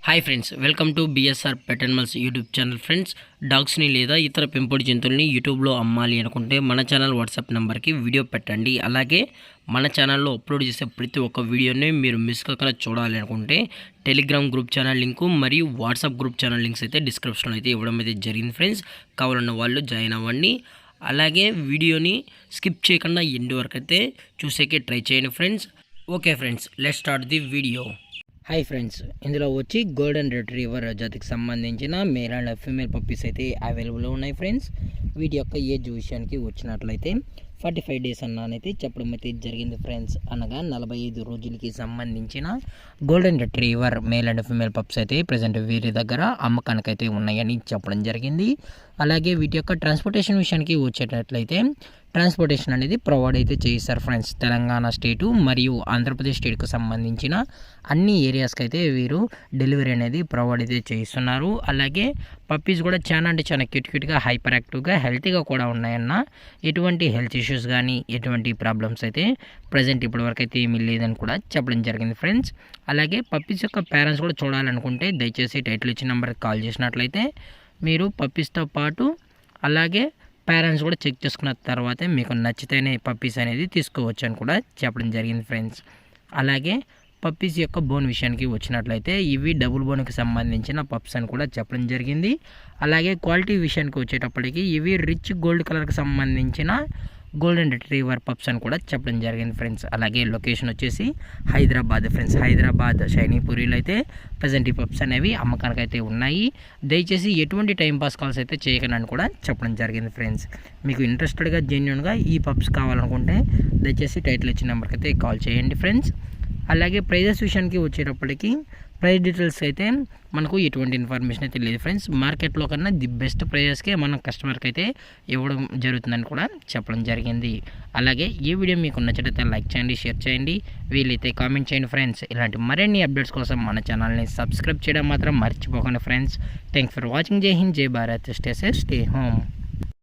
Hi friends, welcome to BSR pet animals YouTube channel. Friends, డాగ్స్ని లేదా ఇతర పెంపుడు జంతువుల్ని యూట్యూబ్లో అమ్మాలి అనుకుంటే మన ఛానల్ వాట్సాప్ నెంబర్కి వీడియో పెట్టండి. అలాగే మన ఛానల్లో అప్లోడ్ చేసే ప్రతి ఒక్క వీడియోని మీరు మిస్ కాకుండా చూడాలి అనుకుంటే టెలిగ్రామ్ గ్రూప్ ఛానల్ లింకు మరియు వాట్సాప్ గ్రూప్ ఛానల్ లింక్స్ అయితే డిస్క్రిప్షన్లో అయితే ఇవ్వడం అయితే జరిగింది. ఫ్రెండ్స్, కావాలన్న వాళ్ళు జాయిన్ అవ్వండి. అలాగే వీడియోని స్కిప్ చేయకుండా ఎండ్ వరకు అయితే చూసేకే ట్రై చేయండి friends. Okay friends, let's start the video. Hi friends, ఇందులో వచ్చి గోల్డెన్ రిట్రీవర్ జాతికి సంబంధించిన మేల్ అండ్ ఫీమేల్ పప్పీస్ అయితే అవైలబుల్లో ఉన్నాయి ఫ్రెండ్స్. వీటి యొక్క ఏజ్ విషయానికి వచ్చినట్లయితే 45 డేస్ అన్నానైతే చెప్పడం అయితే జరిగింది ఫ్రెండ్స్. అనగా 45 రోజులకి సంబంధించిన golden retriever male and female pups అయితే ప్రజెంట్ వీరి దగ్గర అమ్మకానికైతే ఉన్నాయని చెప్పడం జరిగింది. అలాగే వీటి యొక్క ట్రాన్స్పోర్టేషన్ విషయానికి వచ్చేటట్లయితే ట్రాన్స్పోర్టేషన్ అనేది ప్రొవైడ్ అయితే చేస్తారు ఫ్రెండ్స్. తెలంగాణ స్టేటు మరియు ఆంధ్రప్రదేశ్ స్టేట్కు సంబంధించిన అన్ని ఏరియాస్కి అయితే వీరు డెలివరీ అనేది ప్రొవైడ్ అయితే చేస్తున్నారు. అలాగే పప్పీస్ కూడా చాలా అంటే చాలా క్యూట్గా హైపర్ యాక్టివ్గా హెల్తీగా కూడా ఉన్నాయన్న. ఎటువంటి హెల్త్ ఇష్యూస్ కానీ ఎటువంటి ప్రాబ్లమ్స్ అయితే ప్రజెంట్ ఇప్పటివరకు అయితే ఏమీ లేదని కూడా చెప్పడం జరిగింది ఫ్రెండ్స్. అలాగే పప్పీస్ యొక్క పేరెంట్స్ కూడా చూడాలనుకుంటే దయచేసి టైటిల్ ఇచ్చిన నెంబర్కి కాల్ చేసినట్లయితే మీరు పప్పీస్తో పాటు అలాగే పేరెంట్స్ కూడా చెక్ చేసుకున్న తర్వాతే మీకు నచ్చితేనే పప్పీస్ అనేది తీసుకోవచ్చు అని కూడా చెప్పడం జరిగింది ఫ్రెండ్స్. అలాగే పప్పీస్ యొక్క బోన్ విషయానికి వచ్చినట్లయితే ఇవి డబుల్ బోన్కి సంబంధించిన పప్స్ అని కూడా చెప్పడం జరిగింది. అలాగే క్వాలిటీ విషయానికి వచ్చేటప్పటికి ఇవి రిచ్ గోల్డ్ కలర్కి సంబంధించిన గోల్డెన్ రిట్రీవర్ పప్స్ అని కూడా చెప్పడం జరిగింది ఫ్రెండ్స్. అలాగే లొకేషన్ వచ్చేసి హైదరాబాద్ ఫ్రెండ్స్. హైదరాబాద్ షైనీపూరిలో అయితే ప్రజెంట్ ఈ పప్స్ అనేవి అమ్మకానికి అయితే ఉన్నాయి. దయచేసి ఎటువంటి టైంపాస్ కాల్స్ అయితే చేయకండి కూడా చెప్పడం జరిగింది ఫ్రెండ్స్. మీకు ఇంట్రెస్టెడ్గా జెన్యున్గా ఈ పప్స్ కావాలనుకుంటే దయచేసి టైటిల్ ఇచ్చిన నెంబర్కి అయితే కాల్ చేయండి ఫ్రెండ్స్. అలాగే ప్రైజెస్ విషయానికి వచ్చేటప్పటికి ప్రైస్ డీటెయిల్స్ అయితే మనకు ఎటువంటి ఇన్ఫర్మేషన్ అయితే లేదు ఫ్రెండ్స్. మార్కెట్లో కన్నా ది బెస్ట్ ప్రైజెస్కే మనం కస్టమర్కి అయితే ఇవ్వడం జరుగుతుందని కూడా చెప్పడం జరిగింది. అలాగే ఈ వీడియో మీకు నచ్చితే లైక్ చేయండి, షేర్ చేయండి, వీలైతే కామెంట్ చేయండి ఫ్రెండ్స్. ఇలాంటి మరిన్ని అప్డేట్స్ కోసం మన ఛానల్ని సబ్స్క్రైబ్ చేయడం మాత్రం మర్చిపోకండి ఫ్రెండ్స్. Thanks for watching. జై హింద్, జై Bharat, stay safe, stay home.